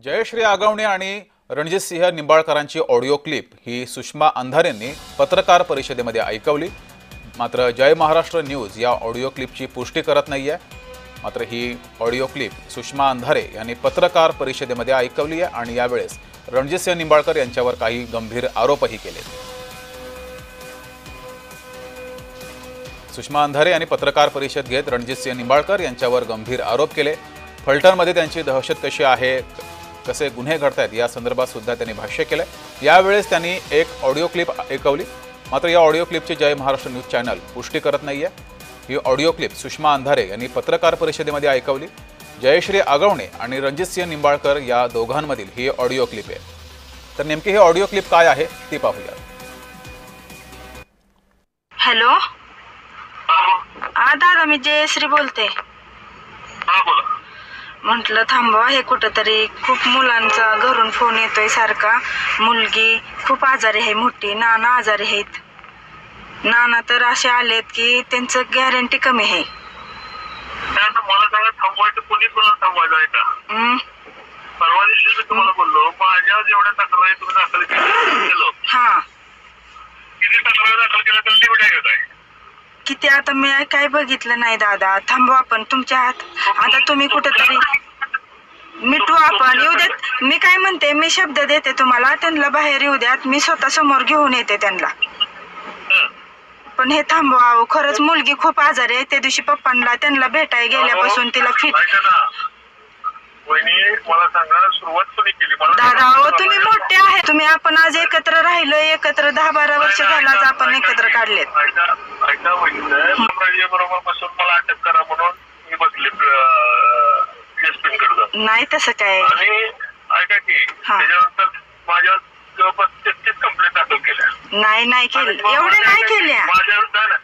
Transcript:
जयश्री आगवणे आणि Ranjitsinh निंबाळकरांची audio clip ही सुषमा अंधारेंनी पत्रकार परिषदेमध्ये ऐकवली। मात्र जय महाराष्ट्र न्यूज या ऑडिओ क्लिपची पुष्टी करत नाहीये। मात्र ही ऑडिओ क्लिप सुषमा अंधारे यांनी पत्रकार परिषदेमध्ये ऐकवली आहे आणि यावेळेस रणजितसिंह निंबाळकर यांच्यावर काही गंभीर आरोपही केले। सुषमा अंधारे यांनी पत्रकार परिषद घेत रणजितसिंह निंबाळकर यांच्यावर गंभीर आरोप केले। फलटणमध्ये त्यांची दहशत कशी आहे, कसे गुन्हे घडतायत या संदर्भात सुद्धा त्यांनी भाष्य केले। यावेळेस त्यांनी एक ऑडिओ क्लिप ऐकवली। मात्र या ऑडिओ क्लिपची जय महाराष्ट्र न्यूज चॅनल पुष्टी करत नाहीये। ही ऑडिओ क्लिप सुषमा अंधारे यांनी पत्रकार परिषदेमध्ये ऐकवली। जयश्री आगवणे आणि रणजितसिंह निंबाळकर या दोघांमधील ही ऑडिओ क्लिप आहे। तर नेमकी ही ऑडिओ क्लिप काय आहे ती पाहूया। हॅलो, दादा मी जयश्री बोलते। म्हटलं थांबवा, हे कुठंतरी खूप मुलांचा घरून फोन येतोय सारखा। मुलगी खूप आजारी आहे, मोठी नाना आजारी आहेत। नाना तर असे आलेत की त्यांचं गॅरंटी कमी आहे। मला सांगा, थांबवायचं कोणी कोणाला थांबवायचं आहे का? परवा दिवशी मी तुम्हाला बोललो, माझ्या जेवढ्या तक्रारी तुम्ही दाखल केलं, हा किती तक्रारी दाखल केल्या तर लिमिट आहे काय? किती आता मी काय बघितलं नाही दादा। थांबवा आपण, तुमच्या हात आता तुम्ही कुठेतरी मिटू आपण, येऊ देत। मी काय म्हणते, मी शब्द देते तुम्हाला, त्यांना बाहेर येऊ द्यात, मी स्वतः समोर घेऊन येते त्यांना। पण हे थांबवा, खरंच मुलगी खूप आजारी आहे। त्या दिवशी पप्पांना त्यांना भेटाय गेल्यापासून तिला फिट। मला सांगा, सुरुवात कोणी केली? दादा तुम्ही मोठे आहे, तुम्ही आपण आज एकत्र राहिलो, एकत्र 10-12 वर्ष झालं आज आपण एकत्र काढलेत। ऐका वहिनी, बरोबर बसून मला अटक करा म्हणून मी बसले कडे। नाही तसं काय। आणि ऐका की त्याच्यानंतर माझ्या जवळपास 33 कंप्लेंट दाखल केल्या। नाही केली, एवढे नाही केल्या। माझ्या